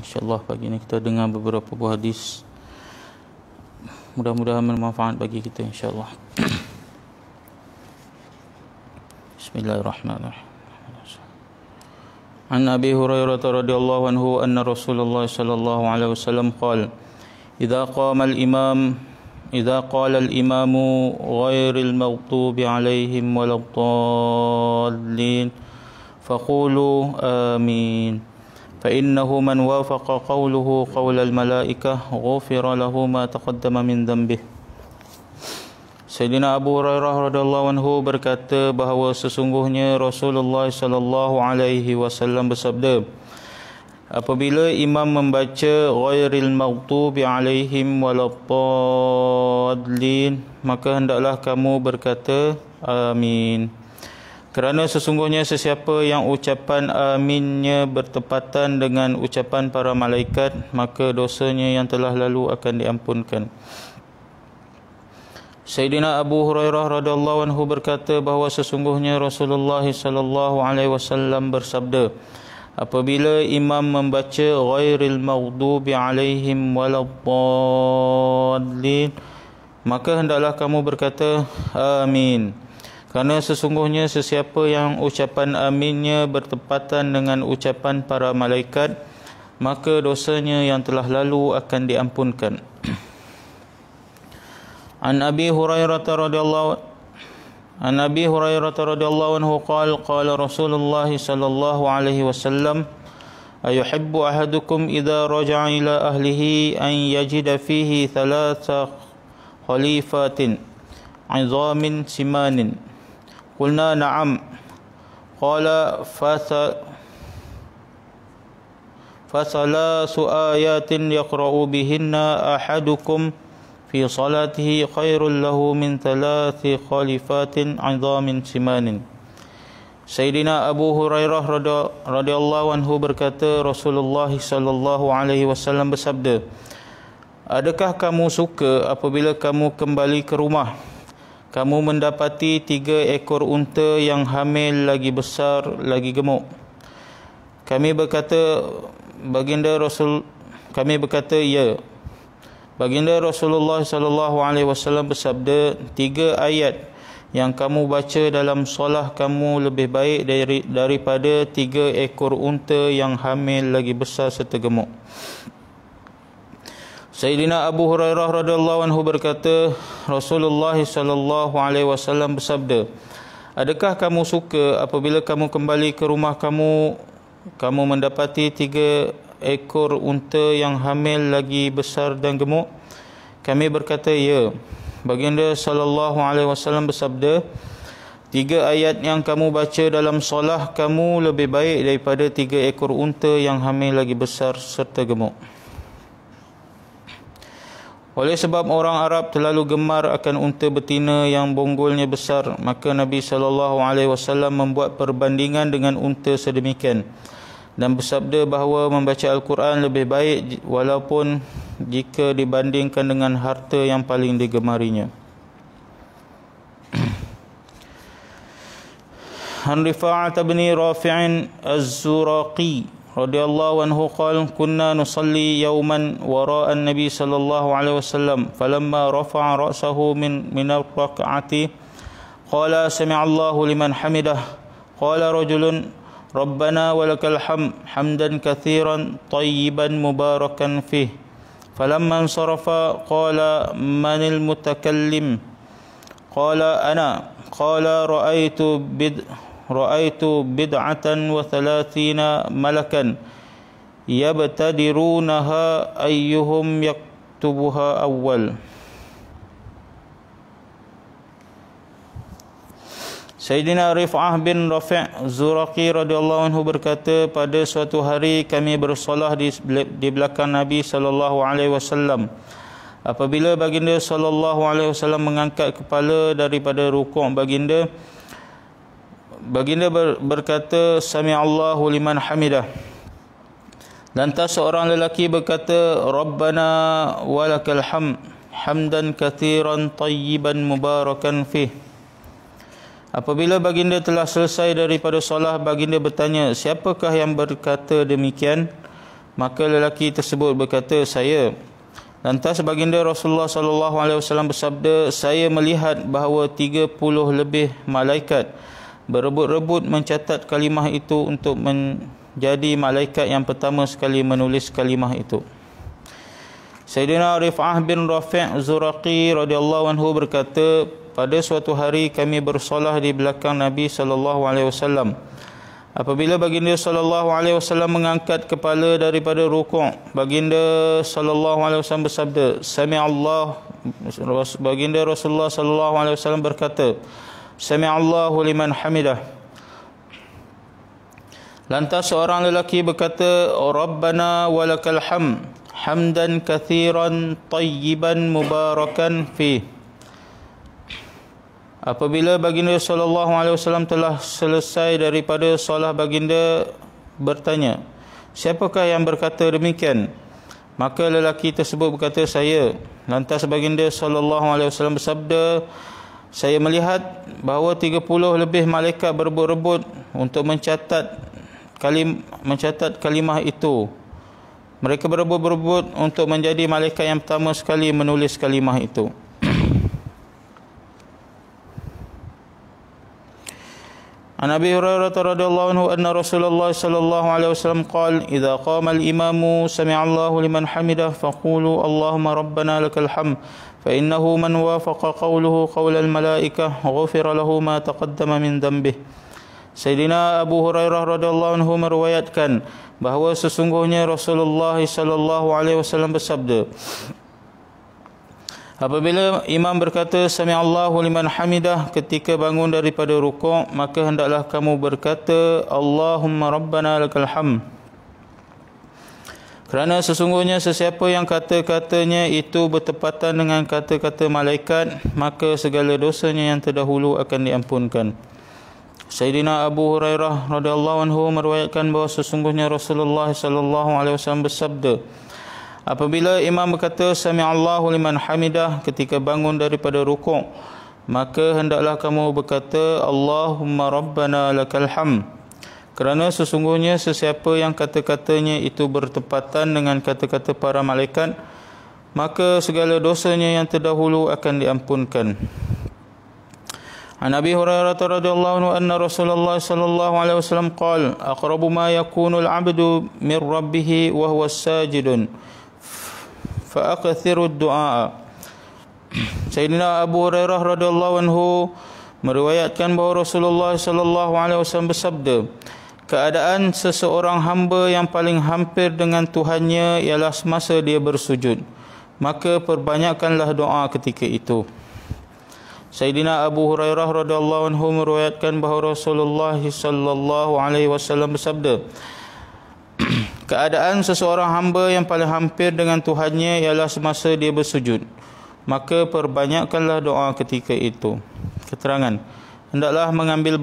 InsyaAllah pagi ini kita dengar beberapa buah hadis, mudah-mudahan bermanfaat bagi kita insyaAllah. Bismillahirrahmanirrahim. An Abi Hurairah radhiyallahu anhu anna Rasulullah sallallahu alaihi wasallam qala idza qala al-imamu ghairil maghdubi alaihim waladdallin faqulu amin fa innahu man wafaqa qawluhu qawla al-malaikah ghufira lahu ma taqaddama min dhanbihi. Sayyidina Abu Hurairah radhiyallahu anhu berkata bahawa sesungguhnya Rasulullah sallallahu alaihi wasallam bersabda, apabila imam membaca ghairil maghdubi alaihim waladdallin, maka hendaklah kamu berkata amin. Kerana sesungguhnya sesiapa yang ucapan aminnya bertepatan dengan ucapan para malaikat, maka dosanya yang telah lalu akan diampunkan. Sayyidina Abu Hurairah radhiyallahu anhu berkata bahawa sesungguhnya Rasulullah sallallahu alaihi wasallam bersabda, apabila imam membaca ghairil maghdubi alaihim waladdallin, maka hendaklah kamu berkata amin. Kerana sesungguhnya sesiapa yang ucapan aminnya bertepatan dengan ucapan para malaikat, maka dosanya yang telah lalu akan diampunkan. An Abi Hurairah radhiyallahu anhu qala Rasulullah sallallahu alaihi wasallam, ayuhibbu ahadukum idza raja'a ila ahlihi an yajida fihi thalatha khalifatin 'idhamin simanin. Qulna na'am. Qala fasalasu ayatin yaqra'u bihinna ahadukum fi salatihi khairul lahu min thalathi khalifatin 'idhamin simanin. Sayyidina Abu Hurairah radhiyallahu anhu berkata, Rasulullah sallallahu alaihi wasallam bersabda, adakah kamu suka apabila kamu kembali ke rumah, kamu mendapati 3 ekor unta yang hamil lagi besar lagi gemuk? Kami berkata, ya. Baginda Rasulullah sallallahu alaihi wasallam bersabda, 3 ayat yang kamu baca dalam solah kamu lebih baik daripada 3 ekor unta yang hamil lagi besar serta gemuk. Sayyidina Abu Hurairah radhiyallahu anhu berkata, Rasulullah sallallahu alaihi wasallam bersabda, adakah kamu suka apabila kamu kembali ke rumah kamu mendapati 3 ekor unta yang hamil lagi besar dan gemuk? Kami berkata, ya. Baginda sallallahu alaihi wasallam bersabda, 3 ayat yang kamu baca dalam solah kamu lebih baik daripada 3 ekor unta yang hamil lagi besar serta gemuk. Oleh sebab orang Arab terlalu gemar akan unta betina yang bonggolnya besar, maka Nabi sallallahu alaihi wasallam membuat perbandingan dengan unta sedemikian dan bersabda bahawa membaca Al-Quran lebih baik walaupun jika dibandingkan dengan harta yang paling digemarinya. An Rifa'ah bin Rafi' Az-Zuraqi radhiyallahu anhu qala kunna nusalli yawman wara'a an-nabi sallallahu alaihi wasallam falamma rafa'a ra'sahu min ar-rak'ati qala sami'a Allahu liman hamidah qala rajulun Rabbana walakal hamd hamdan katsiran tayyiban mubarakan fih. Falamma ansarafa qala manil mutakallim? Qala ana. Qala ra'aitu bid'atan wa thalathina malakan yabtadirunaha ayyuhum yaktubuha awwal. Sayyidina Rif'ah bin Rafi' Zuraqi radhiyallahu anhu berkata, pada suatu hari kami bersolah di belakang Nabi sallallahu alaihi wasallam. Apabila baginda sallallahu alaihi wasallam mengangkat kepala daripada rukuk baginda berkata, sami'allahu liman hamidah. Lantas seorang lelaki berkata, Rabbana walakal hamd hamdan katsiran tayyiban mubarakan fih. Apabila baginda telah selesai daripada solah, baginda bertanya, siapakah yang berkata demikian? Maka lelaki tersebut berkata, saya. Lantas baginda Rasulullah sallallahu alaihi wasallam bersabda, saya melihat bahawa 30 lebih malaikat berebut-rebut mencatat kalimah itu untuk menjadi malaikat yang pertama sekali menulis kalimah itu. Sayyidina Rif'ah bin Rafi' Zuraqi radhiyallahu anhu berkata, pada suatu hari kami bersolah di belakang Nabi sallallahu alaihi wasallam. Apabila baginda sallallahu alaihi wasallam mengangkat kepala daripada rukuk, baginda sallallahu alaihi wasallam bersabda, Sami'allah. Baginda Rasulullah sallallahu alaihi wasallam berkata, Sami'allahu liman hamidah. Lantas seorang lelaki berkata, Rabbana walakal hamd, hamdan kathiran tayyiban mubarakan fih. Apabila baginda sallallahu alaihi wasallam telah selesai daripada solat, baginda bertanya, siapakah yang berkata demikian? Maka lelaki tersebut berkata, saya. Lantas baginda sallallahu alaihi wasallam bersabda, saya melihat bahawa 30 lebih malaikat berebut-rebut untuk mencatat kalimah itu. Mereka berebut-rebut untuk menjadi malaikat yang pertama sekali menulis kalimah itu. An Abi Hurairah radhiyallahu anhu anna Rasulullah sallallahu alaihi wasallam qala, idza qama al-imamu sami'a Allahu liman hamidah faqulu Allahumma rabbana lakal hamd fa innahu man wafaqa qawluhu qawla al-malaikah ghufira lahu ma taqaddama min dhanbihi. Sayyidina Abu Hurairah radhiyallahu anhu meriwayatkan bahawa sesungguhnya Rasulullah sallallahu alaihi wasallam bersabda, apabila imam berkata Sami'allahu liman hamidah ketika bangun daripada rukuk, maka hendaklah kamu berkata Allahumma rabbana lakal hamd. Kerana sesungguhnya sesiapa yang kata-katanya itu bertepatan dengan kata-kata malaikat, maka segala dosanya yang terdahulu akan diampunkan. Sayyidina Abu Hurairah radhiyallahu anhu meriwayatkan bahawa sesungguhnya Rasulullah sallallahu alaihi wasallam bersabda, apabila imam berkata Sami'allahu liman hamidah ketika bangun daripada rukuk, maka hendaklah kamu berkata Allahumma rabbana lakal hamd. Kerana sesungguhnya sesiapa yang kata-katanya itu bertepatan dengan kata-kata para malaikat, maka segala dosanya yang terdahulu akan diampunkan. An Abi Hurairah radhiyallahu anhu anna Rasulullah sallallahu alaihi wasallam qala, aqrabu ma yakunu al-'abdu min rabbih wa huwa sajidun fa'akathiru du'a. Sayyidina Abu Hurairah radhiyallahu anhu meriwayatkan bahawa Rasulullah sallallahu alaihi wasallam bersabda, keadaan seseorang hamba yang paling hampir dengan Tuhannya ialah semasa dia bersujud, maka perbanyakkanlah doa ketika itu. Sayyidina Abu Hurairah radhiyallahu anhu meriwayatkan bahawa Rasulullah sallallahu alaihi wasallam bersabda, keadaan seseorang hamba yang paling hampir dengan Tuhannya ialah semasa dia bersujud, maka perbanyakkanlah doa ketika itu. Keterangan, hendaklah mengambil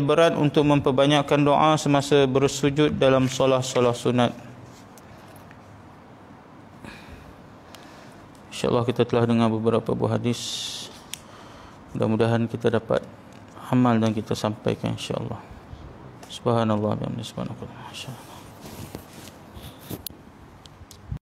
berat untuk memperbanyakkan doa semasa bersujud dalam solat-solat sunat. InsyaAllah kita telah dengar beberapa buah hadis. Mudah-mudahan kita dapat amal dan kita sampaikan insyaAllah. Subhanallah wa bihamdihi subhanallah.